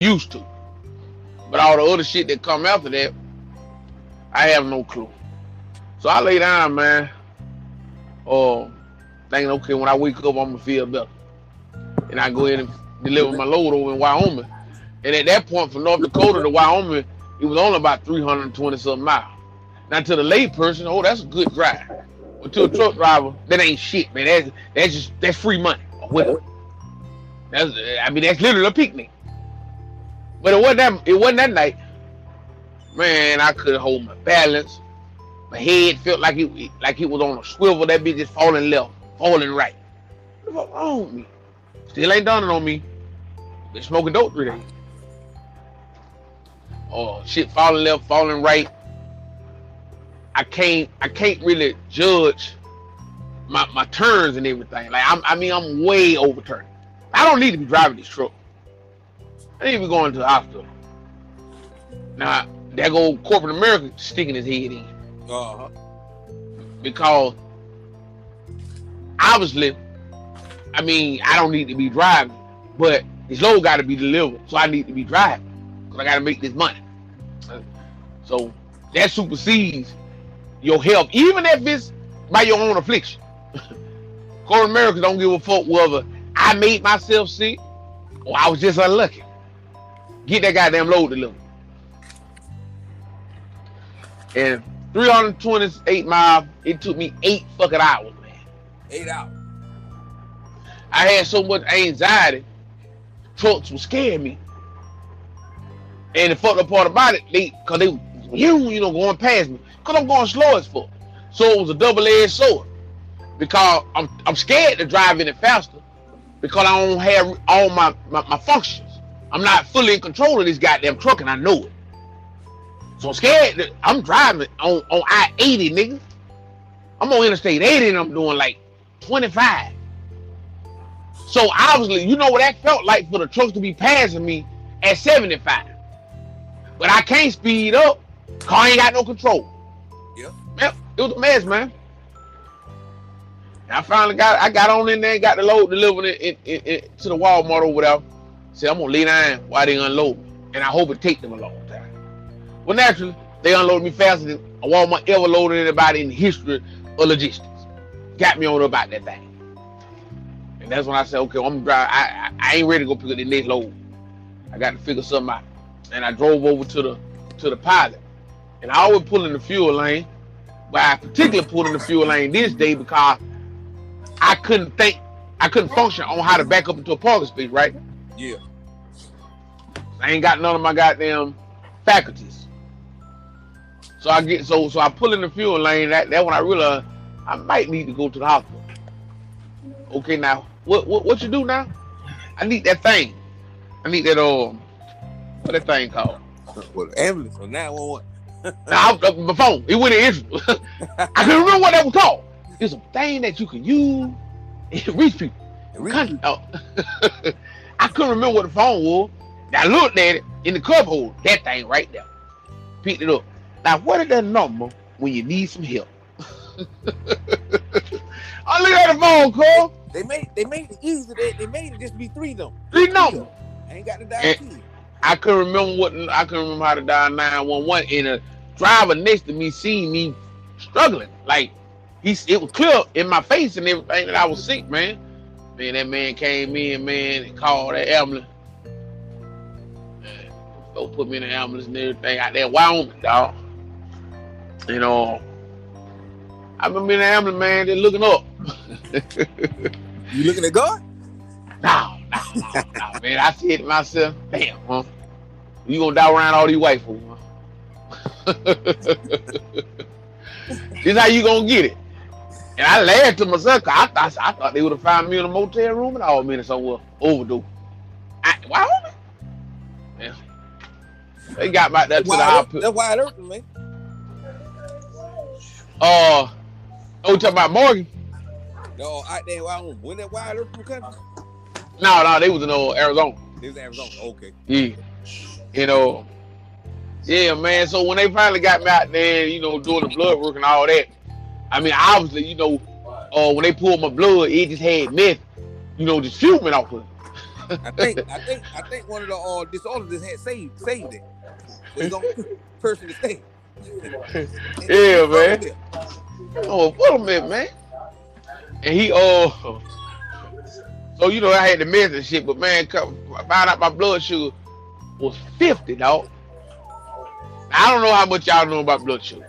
used to. But all the other shit that come after that, I have no clue. So I lay down, man. Thinking, okay, when I wake up, I'm gonna feel better. And I go in and deliver my load over in Wyoming. And at that point, from North Dakota to Wyoming, it was only about 320 something miles. Now to the lay person, oh, that's a good drive. But to a truck driver, that ain't shit, man. That's free money. That's literally a picnic. But it wasn't that night. Man, I couldn't hold my balance. My head felt like it was on a swivel. That bitch just falling left, falling right. What the fuck wrong with me? Still ain't done it on me. Been smoking dope 3 days. Oh, shit falling left, falling right. I can't really judge my turns and everything. Like I'm way overturning. I don't need to be driving this truck. I need to be going to the hospital. Now, there go corporate America sticking his head in. Because obviously, I don't need to be driving, but this load got to be delivered, so I need to be driving because I got to make this money. So that supersedes your health, even if it's by your own affliction. Corporate America don't give a fuck whether I made myself sick or I was just unlucky. Get that goddamn load delivered. And 328 miles, it took me 8 fucking hours, man. 8 hours. I had so much anxiety, trucks were scaring me. And the fucked up part about it, they going past me. Cause I'm going slow as fuck. So it was a double-edged sword. Because I'm scared to drive any faster because I don't have all my functions. I'm not fully in control of this goddamn truck and I know it. So I'm scared that I'm driving on I-80, nigga. I'm on Interstate 80 and I'm doing like 25. So obviously, you know what that felt like for the trucks to be passing me at 75. But I can't speed up. Car ain't got no control. Yep. Yep, it was a mess, man. And I finally got on in there and got the load delivered to the Walmart over there. Said, I'm gonna lay down while they unload me. And I hope it take them a long time. Well, naturally, they unloaded me faster than a Walmart ever loaded anybody in the history of logistics. Got me on about that thing. And that's when I said, okay, I'm gonna drive. I ain't ready to go pick up the next load. I got to figure something out. And I drove over to the pilot. And I always pull in the fuel lane. But I particularly pulled in the fuel lane this day because I couldn't function on how to back up into a parking space, right? Yeah. I ain't got none of my goddamn faculties. So I pull in the fuel lane. That when I realized I might need to go to the hospital. Okay, now what you do now? I need that thing. I need that what that thing called? What, ambulance or 911? Now my phone. It went in instant. I can't remember what that was called. It's a thing that you can use and reach people. I couldn't remember what the phone was. I looked at it in the cup holder. That thing right there. Picked it up. Now, what is that number when you need some help? I look at the phone, Carl. They made it easy. They made it just be 3 numbers. 3 numbers. I ain't got to dial key. I couldn't remember how to dial 911. And a driver next to me seen me struggling. Like it was clear in my face and everything that I was sick, man. Man, that man came in, man, and called that ambulance. Go put me in the ambulance and everything out there, Wyoming, dog. You know, I've been in the ambulance, man, just looking up. You looking at God? No, man. I said to myself, damn, huh? You gonna die around all these white folks, huh? This how you gonna get it. And I laughed to myself, cause I thought they would have found me in a motel room and all minutes somewhere overdose. Wyoming? Yeah. They got back there to the hospital. That's wide open, man. Oh, you talking about Morgan? No, out there in Wyoming. Wasn't that wide open country? No, they was in Arizona. They was in Arizona, okay. Yeah. You know, yeah, man. So when they finally got me out there, you know, doing the blood work and all that, I mean, obviously, you know, when they pulled my blood, it just had meth, you know, just fuming off of it. I think one of the disorders had saved it. So he's gonna person to stay. And then he Yeah, put him man. there. Oh, put him in, man. And he so you know I had the meds and shit, but man, found out my blood sugar was 50, dog. I don't know how much y'all know about blood sugar.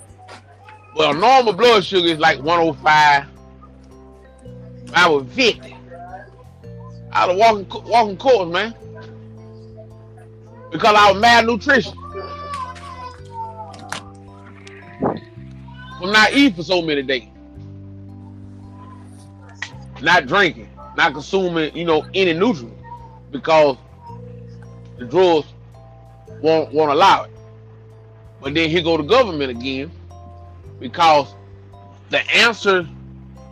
But a normal blood sugar is like 105. I was 50. I was walking course, man. Because I was malnutrition. From not eating for so many days. Not drinking. Not consuming, any nutrients. Because the drugs won't allow it. But then here go the government again. Because the answer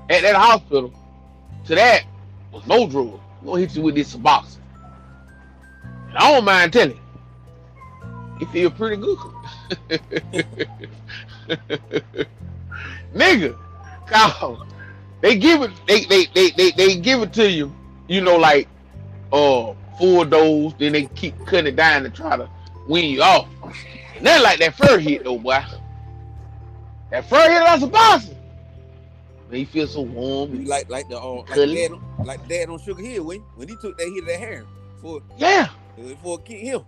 at that hospital to that was no drugs. We're gonna hit you with this Suboxone. And I don't mind telling you, it feel pretty good. Nigga, cause they give it to you, like full dose, then they keep cutting it down to try to wean you off. Nothing like that fur hit though, boy. That fur hit on Suboxone. Man, you feel so warm. Like the dad on Sugar Hill when he took that hit of that hair for it kicked him.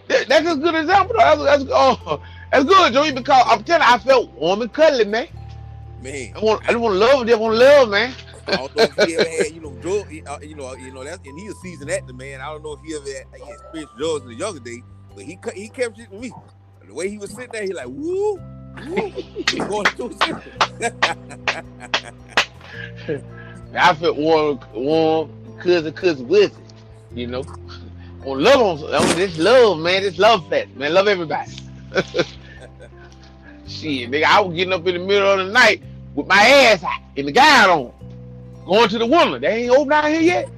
That's a good example. That's good, Joey, because I'm telling you, I felt warm and cuddly, man. Man, I just want to love. I just want to love, man. I don't know if he ever had, drugs. That's and he a seasoned actor, man. I don't know if he ever had experienced drugs in the younger days, but he kept it to me. The way he was sitting there, he like woo. He going to I felt warm, cousin with it, On love on this love, man. This love fest, man. Love everybody. Shit, nigga, I was getting up in the middle of the night with my ass out and the guy on, going to the window. They ain't open out here yet.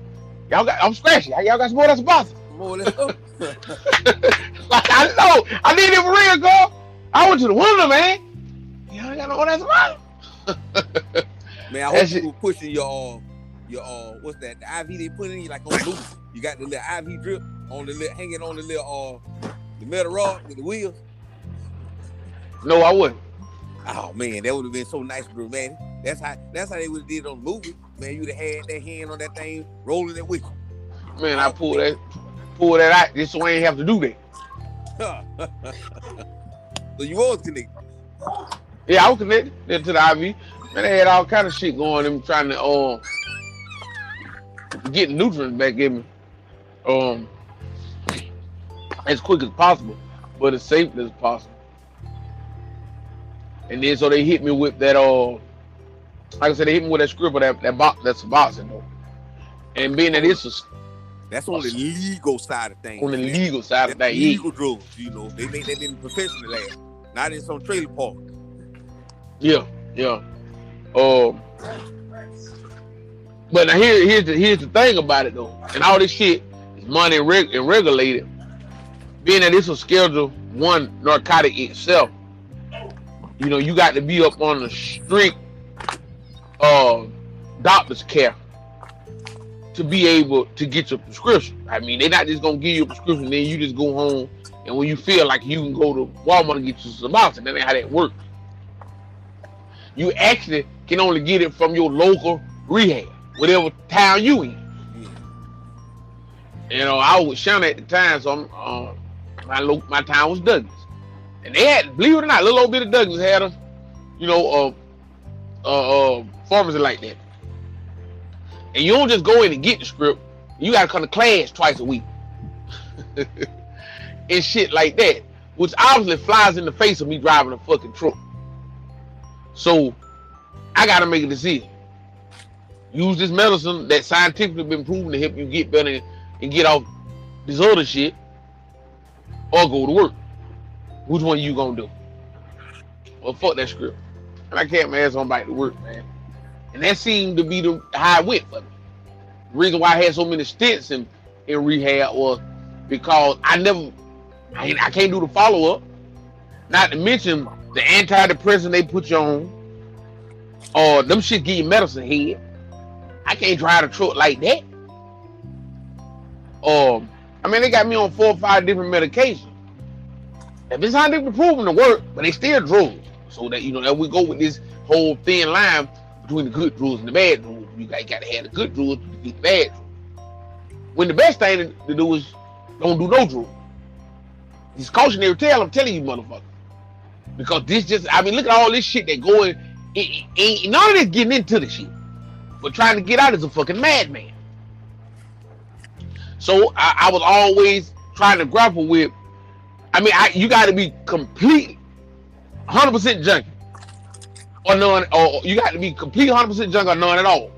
I'm scratching. Y'all got some more that's possible. More or less. Like I know, I need it for real, girl. I went to the window, man. Y'all ain't got no more that's possible. Man, I hope you were pushing your what's that? The IV they put in you like on the movie. You got the little IV drip on the little hanging on the little the metal rod with the wheels. No, I wouldn't. Oh man, that would have been so nice, bro, man. That's how they would have did it on the movie. Man, you'd have had that hand on that thing, rolling it with you. Man, I pulled that out just so I ain't have to do that. So you was connected. Yeah, I was connected to the IV. Man, they had all kind of shit going. Them trying to get nutrients back in me, as quick as possible, but as safe as possible. And then so they hit me with that like I said, they hit me with that script of that's Suboxone though. And being that that's on the legal side of things. On the legal side of things, legal drugs, they make that in the professional lab, not in some trailer park. Yeah. But now here's the thing about it though, and all this shit is money and regulated. Being that it's a Schedule I narcotic itself, you got to be up on the strict doctor's care to be able to get your prescription. I mean, they're not just gonna give you a prescription, then you just go home, and when you feel like you can go to Walmart and get you some Suboxone. That ain't how that works. You actually can only get it from your local rehab, whatever town you in. I was with Shanna at the time, so my town was Douglas. And they had, believe it or not, a little old bit of Douglas had a pharmacy like that. And you don't just go in and get the script, you gotta come to class twice a week. And shit like that, which obviously flies in the face of me driving a fucking truck. So I gotta make a decision. Use this medicine that scientifically been proven to help you get better and get off this other shit, or go to work. Which one you gonna do? Well, fuck that script. And I can't my ass on back to work, man. And that seemed to be how it went for me. The reason why I had so many stints in rehab was because I can't do the follow-up. Not to mention the antidepressant they put you on, or them shit give you medicine head. I can't drive the truck like that. I mean, they got me on 4 or 5 different medications. If it's scientifically proven to work, but they still drugs. So that that we go with this whole thin line between the good drugs and the bad drugs. You got to have the good drugs to get the bad drugs. When the best thing to do is don't do no drugs. It's cautionary tale, I'm telling you, motherfucker. Because I mean, look at all this shit that going. Ain't none of this getting into the shit. But trying to get out is a fucking madman. So I was always trying to grapple with. I mean, you got to be complete 100% junkie or none, or you got to be complete 100% junkie or none at all.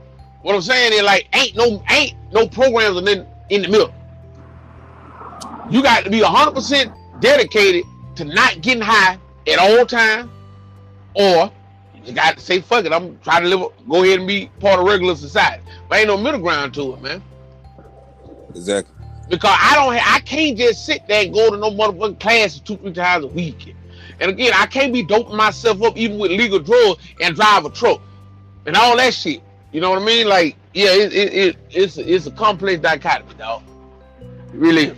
What I'm saying is, like, ain't no programs in the middle. You got to be 100% dedicated to not getting high at all times, or you got to say, fuck it, I'm trying to go ahead and be part of regular society. But ain't no middle ground to it, man. Exactly. Because I can't just sit there and go to no motherfucking classes 2-3 times a week. And again, I can't be doping myself up even with legal drugs and drive a truck and all that shit. You know what I mean? Like, yeah, it's a complex dichotomy, dog. It really is.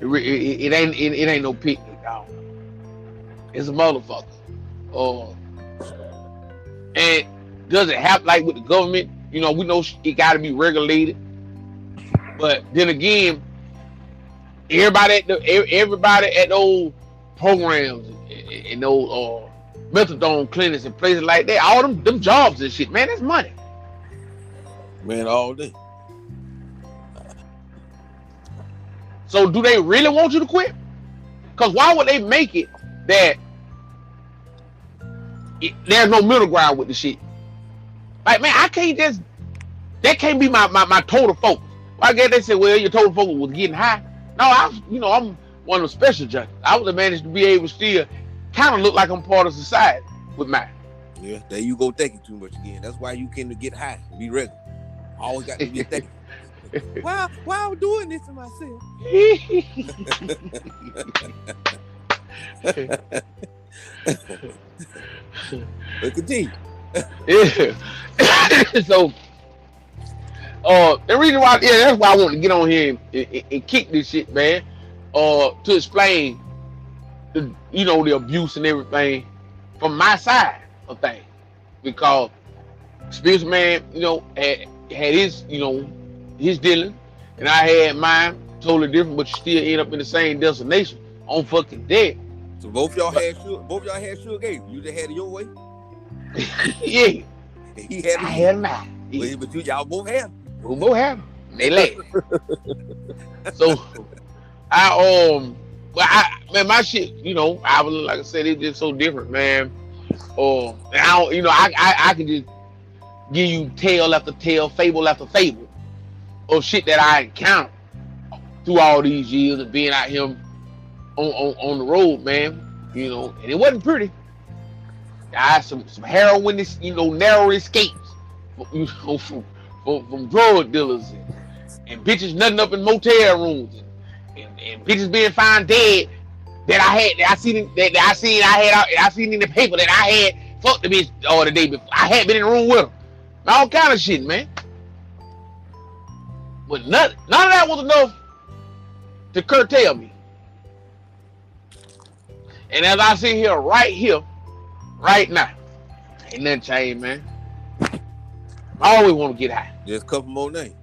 It ain't no picnic, dog. It's a motherfucker. And does it happen like with the government? We know it got to be regulated. But then again, everybody at those programs and those methadone clinics and places like that, all them jobs and shit, man, that's money. Man, all day. So do they really want you to quit? Because why would they make it that there's no middle ground with the shit? Like, man, that can't be my total focus. I guess they said, well, your total focus was getting high. No, I'm one of the special junkies. I was managed to be able to still kind of look like I'm part of society with mine. Yeah, there you go thinking too much again. That's why you can get high, be regular. Always got to be thinking. Why I'm doing this to myself? But continue. Yeah. So the reason why, that's why I want to get on here and kick this shit, man. To explain the abuse and everything from my side of things. Because spiritual man, had his, his dealing, and I had mine totally different, but you still end up in the same destination on fucking dead. So both y'all had sugar game. You just had it your way. Yeah. He had it. I had mine. Yeah. But y'all both had. We both have them. They laugh. So man, my shit, I was, like I said, it's just so different, man. I can just give you tale after tale, fable after fable of shit that I encountered through all these years of being out here on the road, man. And it wasn't pretty. I had some heroin, narrow escapes, from drug dealers and bitches nutting up in motel rooms and bitches being found dead I seen in the paper that I had fucked the bitch the day before. I had been in the room with her. All kind of shit, man. But none of that was enough to curtail me. And as I sit here, right now, ain't nothing changed, man. I always want to get high. Just a couple more names.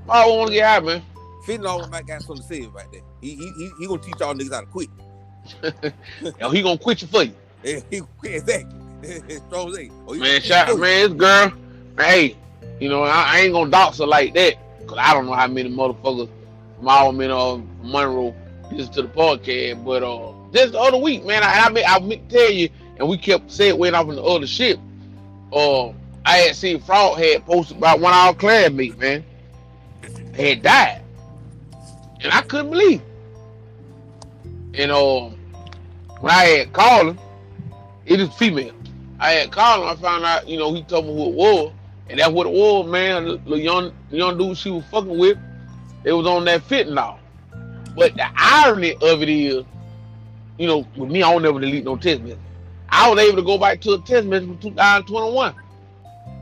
I always want to get high, man. Fentanyl might got something to say right there. He gonna teach y'all niggas how to quit. Yo, he gonna quit you for you. Yeah, he quit exactly. Strong say. Man, this girl. Hey, I ain't gonna dox her like that, cause I don't know how many motherfuckers from all Monroe listen to the podcast. But just the other week, man, I meant to tell you, and we kept segueing off in the other shit. I had seen Fraud had posted about one of our classmates, man, had died, and I couldn't believe it. And when I had called him, it was female. I had called him, I found out, he told me who it was, and that's what it was, man. The young dude she was fucking with, it was on that fentanyl. But the irony of it is, with me, I don't never delete no text message. I was able to go back to a text message from 2021.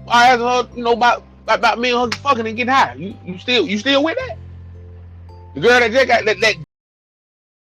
I asked her, about about me and her fucking and getting high. You still with that? The girl that just got that